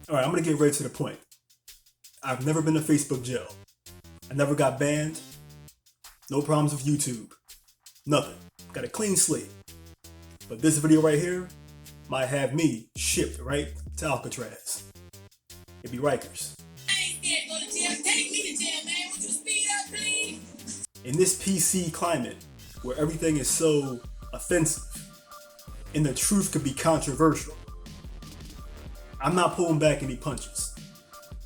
Alright, I'm gonna get right to the point. I've never been to Facebook jail. I never got banned. No problems with YouTube. Nothing. Got a clean slate. But this video right here might have me shipped right to Alcatraz. It be Rikers. In this PC climate, where everything is so offensive, and the truth could be controversial, I'm not pulling back any punches.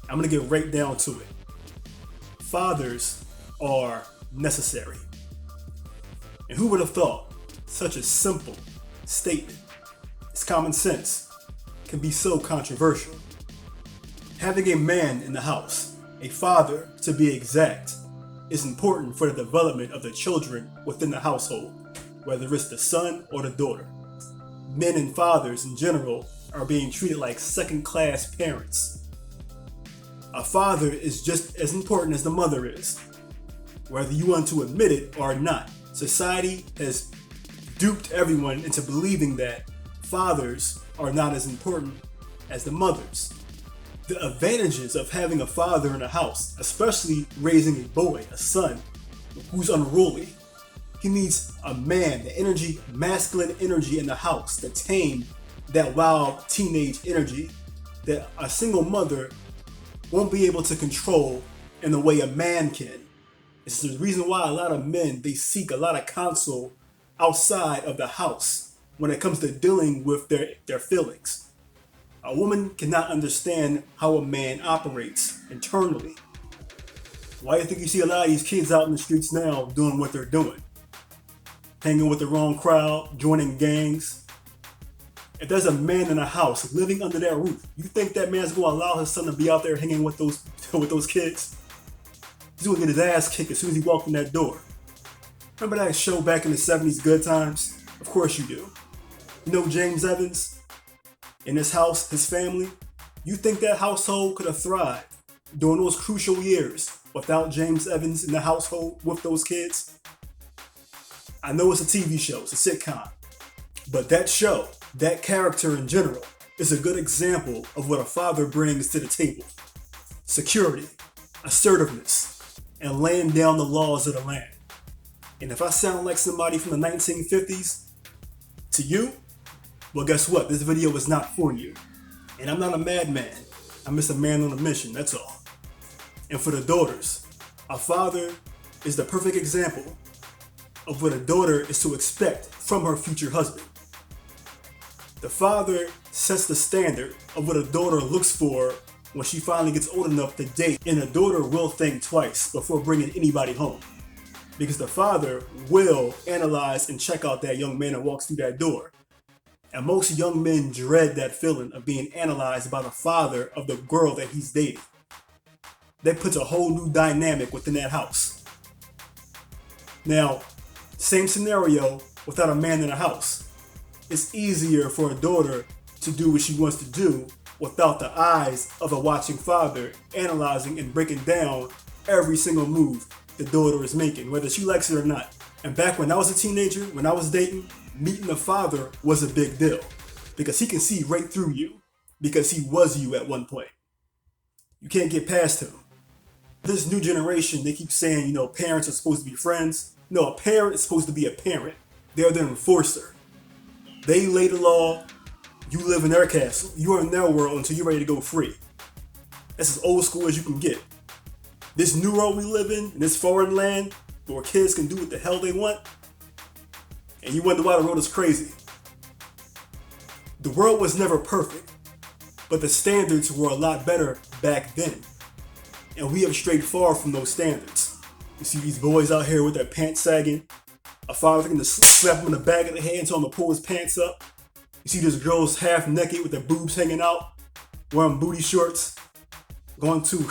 I'm gonna get right down to it. Fathers are necessary. And who would have thought such a simple statement, it's common sense, can be so controversial? Having a man in the house, a father to be exact, is important for the development of the children within the household, whether it's the son or the daughter. Men and fathers in general are being treated like second-class parents. A father is just as important as the mother is. Whether you want to admit it or not, society has duped everyone into believing that fathers are not as important as the mothers. The advantages of having a father in a house, especially raising a boy, a son, who's unruly. He needs a man, the energy, masculine energy in the house to tame that wild teenage energy that a single mother won't be able to control in the way a man can. It's the reason why a lot of men, they seek a lot of counsel outside of the house when it comes to dealing with their feelings. A woman cannot understand how a man operates internally. Why do you think you see a lot of these kids out in the streets now doing what they're doing? Hanging with the wrong crowd, joining gangs. If there's a man in a house living under that roof, you think that man's going to allow his son to be out there hanging with those kids? He's going to get his ass kicked as soon as he walked in that door. Remember that show back in the 70s, Good Times? Of course you do. You know James Evans? In his house, his family? You think that household could have thrived during those crucial years without James Evans in the household with those kids? I know it's a TV show, it's a sitcom, but that show, that character in general, is a good example of what a father brings to the table. Security, assertiveness, and laying down the laws of the land. And if I sound like somebody from the 1950s to you, well, guess what? This video is not for you. And I'm not a madman. I'm just a man on a mission, that's all. And for the daughters, a father is the perfect example of what a daughter is to expect from her future husband. The father sets the standard of what a daughter looks for when she finally gets old enough to date, and a daughter will think twice before bringing anybody home. Because the father will analyze and check out that young man that walks through that door. And most young men dread that feeling of being analyzed by the father of the girl that he's dating. That puts a whole new dynamic within that house. Now, same scenario without a man in the house. It's easier for a daughter to do what she wants to do without the eyes of a watching father analyzing and breaking down every single move the daughter is making, whether she likes it or not. And back when I was a teenager, when I was dating, meeting a father was a big deal because he can see right through you because he was you at one point. You can't get past him. This new generation, they keep saying, parents are supposed to be friends. No, a parent is supposed to be a parent. They're the enforcer. They lay the law, you live in their castle. You are in their world until you're ready to go free. That's as old school as you can get. This new world we live in this foreign land, where kids can do what the hell they want, and you wonder why the world is crazy. The world was never perfect, but the standards were a lot better back then. And we have strayed far from those standards. You see these boys out here with their pants sagging, a father can just slap him in the back of the head and tell him to pull his pants up. You see these girls half naked with their boobs hanging out, wearing booty shorts, going to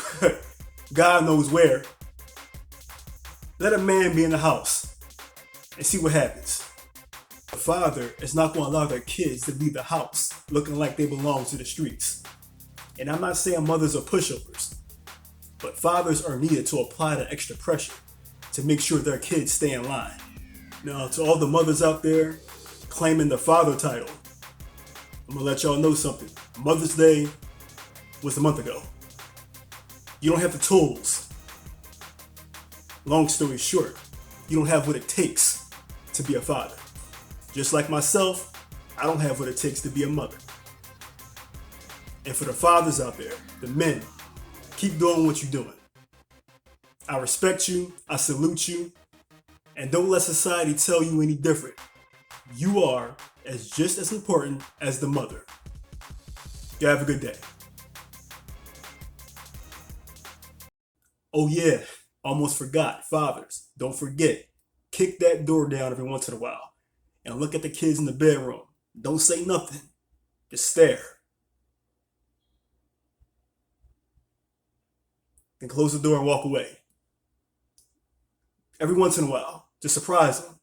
God knows where. Let a man be in the house and see what happens. The father is not going to allow their kids to leave the house looking like they belong to the streets. And I'm not saying mothers are pushovers, but fathers are needed to apply the extra pressure to make sure their kids stay in line. Now, to all the mothers out there claiming the father title, I'm gonna let y'all know something. Mother's Day was a month ago. You don't have the tools. Long story short, you don't have what it takes to be a father. Just like myself, I don't have what it takes to be a mother. And for the fathers out there, the men, keep doing what you're doing. I respect you, I salute you, and don't let society tell you any different. You are just as important as the mother. You have a good day. Oh yeah, almost forgot. Fathers, don't forget. Kick that door down every once in a while and look at the kids in the bedroom. Don't say nothing. Just stare. Then close the door and walk away. Every once in a while, just surprise them.